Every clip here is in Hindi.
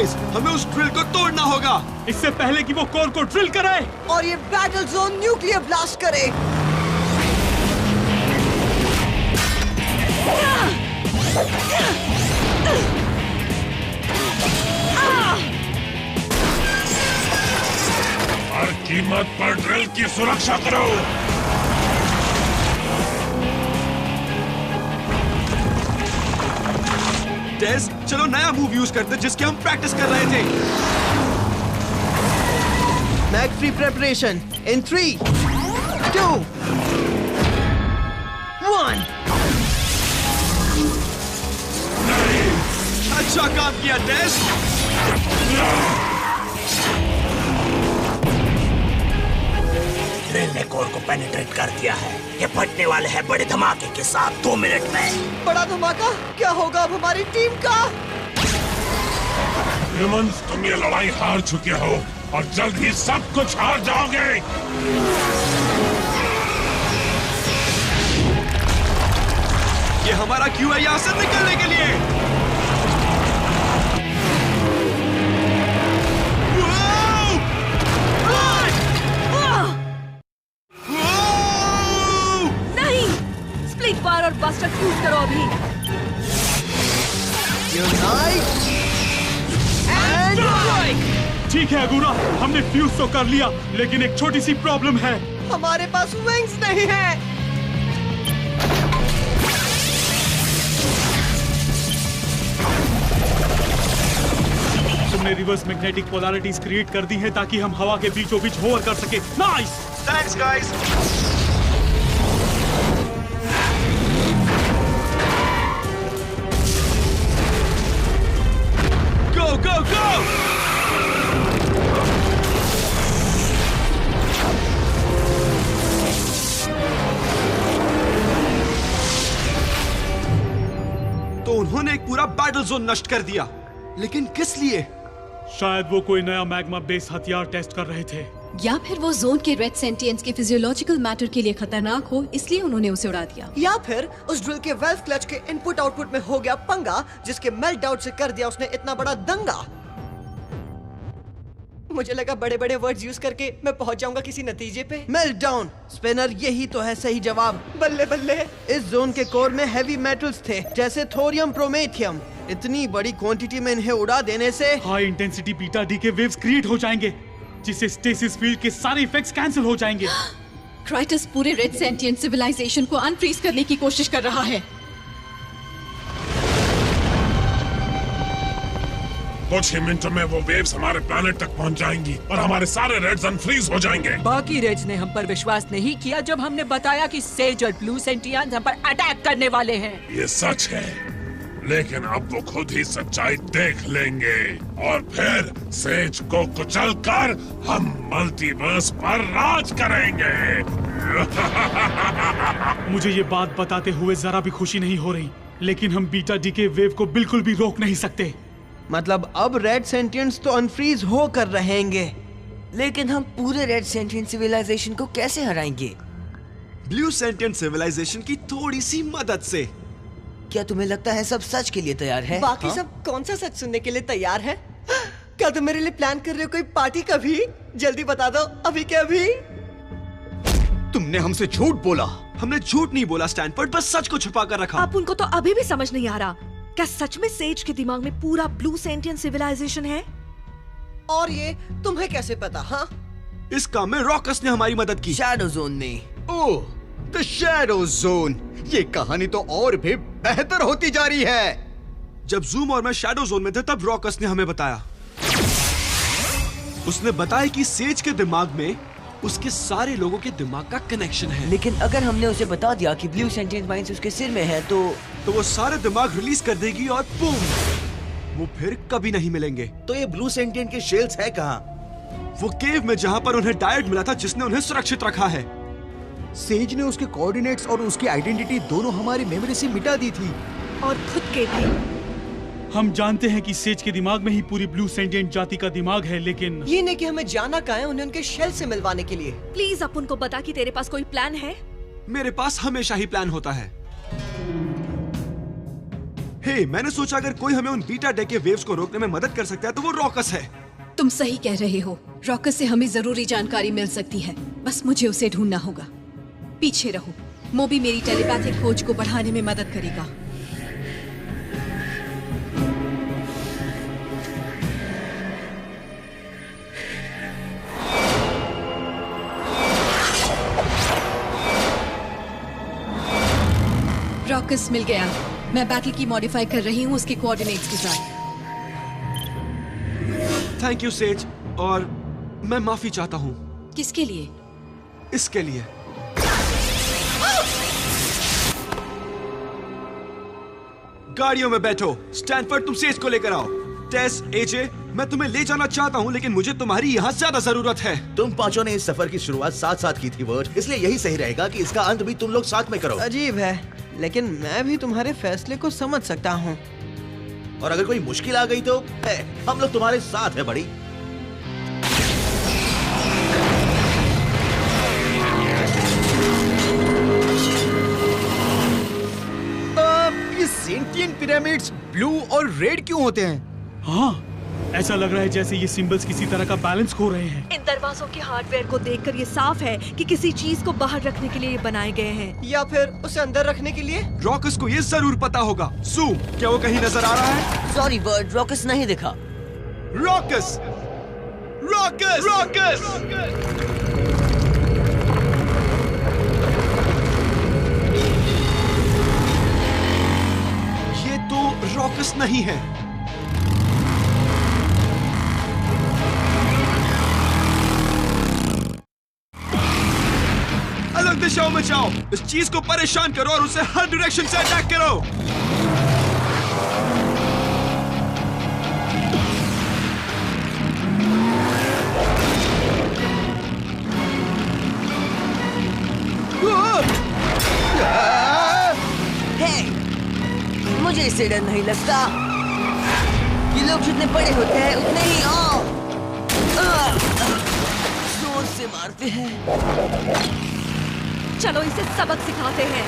गाइस, हमें उस ड्रिल को तोड़ना होगा इससे पहले कि वो कोर को ड्रिल करे और ये बैटल जोन न्यूक्लियर ब्लास्ट करे। हर कीमत पर ड्रिल की सुरक्षा करो। टेस, चलो नया मूव यूज करते जिसकी हम प्रैक्टिस कर रहे थे। Mag free preparation in 3, 2, 1। अच्छा काम किया टेस। ड्रिल ने कोर को पेनिट्रेट कर दिया है। ये फटने वाले हैं बड़े धमाके के साथ 2 मिनट में। बड़ा धमाका? क्या होगा अब हमारी टीम का? ह्यूमंस, तुम ये लड़ाई हार चुके हो और जल्द ही सब कुछ हार जाओगे। ये हमारा क्यू है यहाँ से निकलने के लिए। और बस्टर फ्यूज करो अभी। Unite and strike. ठीक है अगुरा, हमने फ्यूज तो कर लिया, लेकिन एक छोटी सी प्रॉब्लम है। हमारे पास विंग्स नहीं है। तुमने रिवर्स मैग्नेटिक पोलैरिटीज क्रिएट कर दी हैं ताकि हम हवा के बीचों बीच होवर कर सके। Nice, thanks guys. Go, go! तो उन्होंने एक पूरा बैटल जोन नष्ट कर दिया, लेकिन किस लिए? शायद वो कोई नया मैग्मा बेस हथियार टेस्ट कर रहे थे, या फिर वो जोन के रेड सेंटियंस के फिजियोलॉजिकल मैटर के लिए खतरनाक हो, इसलिए उन्होंने उसे उड़ा दिया। या फिर उस ड्रिल के वेल्व क्लच के इनपुट आउटपुट में हो गया पंगा, जिसके मेल्ट आउट से कर दिया उसने इतना बड़ा दंगा। मुझे लगा बड़े बड़े वर्ड्स यूज करके मैं पहुंच जाऊंगा किसी नतीजे पे। मेल्ट डाउन स्पिनर, यही तो है सही जवाब। बल्ले बल्ले। इस जोन के कोर में हैवी मेटल्स थे, जैसे थोरियम, प्रोमेथियम। इतनी बड़ी क्वांटिटी में इन्हें उड़ा देने से हाई इंटेंसिटी बीटा डी के वेव्स क्रिएट हो जाएंगे, जिससे स्टेसिस फील्ड के सारे इफेक्ट्स कैंसिल हो जाएंगे। क्राइटस पूरे रेड सेंटिएंट सिविलाइजेशन को अनफ्रीज करने की कोशिश कर रहा है। कुछ ही मिनटों में वो वेव्स हमारे प्लेनेट तक पहुंच जाएंगी और हमारे सारे रेड्स अनफ्रीज हो जाएंगे। बाकी रेड्स ने हम पर विश्वास नहीं किया जब हमने बताया कि सेज और ब्लू सेंटियंस हम पर अटैक करने वाले हैं। ये सच है, लेकिन अब वो खुद ही सच्चाई देख लेंगे और फिर सेज को कुचलकर हम मल्टीवर्स पर राज करेंगे। मुझे ये बात बताते हुए जरा भी खुशी नहीं हो रही, लेकिन हम बीटा डी के वेव को बिल्कुल भी रोक नहीं सकते। मतलब अब रेड सेंटियंट्स तो अनफ्रीज होकर रहेंगे, लेकिन हम पूरे रेड सेंटिएंट सिविलाइजेशन को कैसे हराएंगे? ब्लू सेंटिएंट सिविलाइजेशन की थोड़ी सी मदद से। क्या तुम्हें लगता है सब सच के लिए तैयार है? बाकी सब कौन सा सच सुनने के लिए तैयार है? क्या तुम मेरे लिए प्लान कर रहे हो कोई पार्टी का भी? जल्दी बता दो, अभी के अभी। तुमने हमसे झूठ बोला। हमने झूठ नहीं बोला स्टैनफोर्ड, बस सच को छुपा कर रखा। आप उनको तो अभी भी समझ नहीं आ रहा। क्या सच में सेज के दिमाग में पूरा ब्लू सेंटिएंट सिविलाइजेशन है? और ये तुम्हें कैसे पता? हाँ, इस काम में रॉकस ने हमारी मदद की। शैडो जोन में। ओह, द शैडो जोन। ये कहानी तो और भी बेहतर होती जा रही है। जब जूम और मैं शैडो जोन में थे तब रॉकस ने हमें बताया। उसने बताया कि सेज के दिमाग में उसके सारे लोगों के दिमाग का कनेक्शन है। लेकिन अगर हमने उसे बता दिया कि ब्लू सेंटिएंट माइंड्स उसके सिर में है तो वो सारे दिमाग रिलीज कर देगी और बूम, वो फिर कभी नहीं मिलेंगे। तो ये ब्लू सेंटिएंट के शेल्स है कहाँ? वो केव में जहाँ पर उन्हें डायट मिला था, जिसने उन्हें सुरक्षित रखा है। सेज ने उसके कोऑर्डिनेट्स और उसकी आइडेंटिटी दोनों हमारी मेमोरी से मिटा दी थी। और खुद के भी। हम जानते हैं कि सेज के दिमाग में ही पूरी ब्लू सेंटिएंट जाति का दिमाग है, लेकिन ये नहीं कि हमें जाना कहाँ है उन्हें उनके शेल से मिलवाने के लिए। प्लीज अब उनको बता कि तेरे पास कोई प्लान है। मेरे पास हमेशा ही प्लान होता है। हे, मैंने सोचा अगर कोई हमें उन बीटा डे के वेव्स को रोकने में मदद कर सकता है तो वो रॉकस है। तुम सही कह रहे हो, रॉकस से हमें जरूरी जानकारी मिल सकती है, बस मुझे उसे ढूंढना होगा। पीछे रहो, मोबी मेरी टेलीपैथिक खोज को बढ़ाने में मदद करेगा। रॉकस मिल गया। मैं बैटल की मॉडिफाई कर रही हूँ उसके कोऑर्डिनेट्स के साथ। थैंक यू सेज, और मैं माफी चाहता हूँ। किसके लिए? इसके लिए। गाड़ियों में बैठो, स्टैनफोर्ड तुम सेज को लेकर आओ। टेस, एजे, मैं तुम्हें ले जाना चाहता हूँ, लेकिन मुझे तुम्हारी यहाँ ज्यादा जरूरत है। तुम पांचों ने इस सफर की शुरुआत साथ साथ की थी वर्ड, इसलिए यही सही रहेगा कि इसका अंत भी तुम लोग साथ में करो। अजीब है, लेकिन मैं भी तुम्हारे फैसले को समझ सकता हूँ। और अगर कोई मुश्किल आ गई तो हम लोग तुम्हारे साथ है बड़ी। ये सेंटिएंट पिरामिड्स ब्लू और रेड क्यों होते हैं? हाँ, ऐसा लग रहा है जैसे ये सिंबल्स किसी तरह का बैलेंस खो रहे हैं। इन दरवाजों के हार्डवेयर को देखकर ये साफ है कि किसी चीज को बाहर रखने के लिए ये बनाए गए हैं, या फिर उसे अंदर रखने के लिए। रॉकस को ये जरूर पता होगा। सू, क्या वो कहीं नजर आ रहा है? सॉरी बर्ड, रॉकस नहीं दिखा। रॉकस! रॉकस! रॉकस! ये तो रॉकस नहीं है। अलग दिशाओं में जाओ, इस चीज को परेशान करो और उसे हर डायरेक्शन से अटैक करो। मुझे इससे डर नहीं लगता। ये लोग जितने बड़े होते हैं उतने ही जोर से मारते हैं। चलो इसे सबक सिखाते हैं।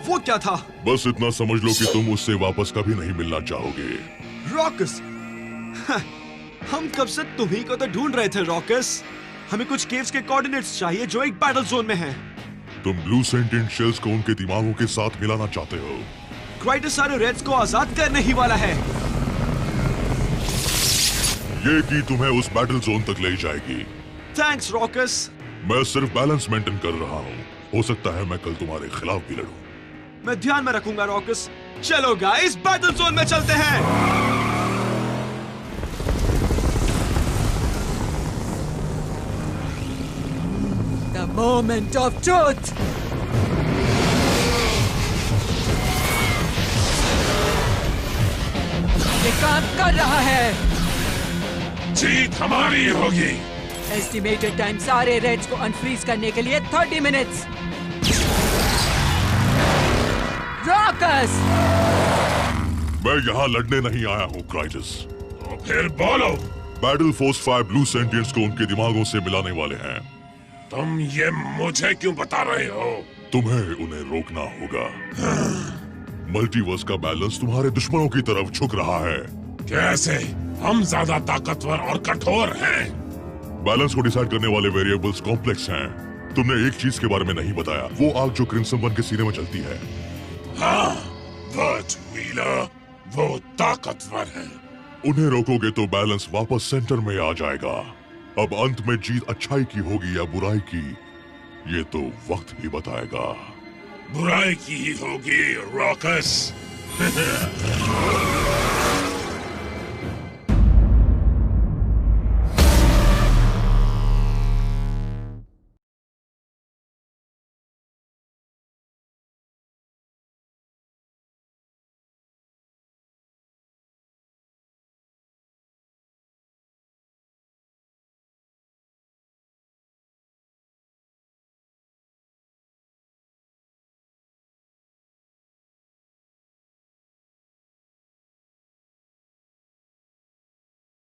वो क्या था? बस इतना समझ लो कि तुम उससे वापस कभी नहीं मिलना चाहोगे। रॉकस! हम कब से तुम्ही को तो ढूंढ रहे थे रॉकस। हमें कुछ केव्स के कोऑर्डिनेट्स चाहिए जो एक बैटल जोन में हैं। तुम ब्लू सेंटिएंट शेल्स को उनके दिमागों के साथ मिलाना चाहते हो। क्राइटस सारे रेड्स को आजाद करने ही वाला है। ये की तुम्हें उस बैटल जोन तक ले जाएगी। Thanks rocks. मैं सिर्फ बैलेंस मेंटेन कर रहा हूँ। हो सकता है मैं कल तुम्हारे खिलाफ भी लड़ूं। मैं ध्यान में रखूंगा रॉकस। चलो गाइस, बैटल जोन में चलते हैं। The moment of truth. ये काम कर रहा है। जीत हमारी होगी। एस्टिमेटेड टाइम सारे रेड्स को अनफ्रीज करने के लिए 30 मिनट्स। रॉकस! मैं यहाँ लड़ने नहीं आया हूँ क्राइटस। तो फिर बोलो। बैटल फोर्स 5 ब्लू सेंटिएंट्स को उनके दिमागों से मिलाने वाले हैं। तुम ये मुझे क्यों बता रहे हो? तुम्हें उन्हें रोकना होगा। मल्टीवर्स का बैलेंस तुम्हारे दुश्मनों की तरफ झुक रहा है। कैसे? हम ज्यादा ताकतवर और कठोर हैं। बैलेंस को डिसाइड करने वाले वेरिएबल्स कॉम्प्लेक्स हैं। तुमने एक चीज के बारे में नहीं बताया, वो आग जो क्रिम्सन वन के सीने में चलती है। हाँ, बट व्हीलर, वो ताकतवर है। उन्हें रोकोगे तो बैलेंस वापस सेंटर में आ जाएगा। अब अंत में जीत अच्छाई की होगी या बुराई की, ये तो वक्त ही बताएगा। बुराई की ही होगी रॉकस।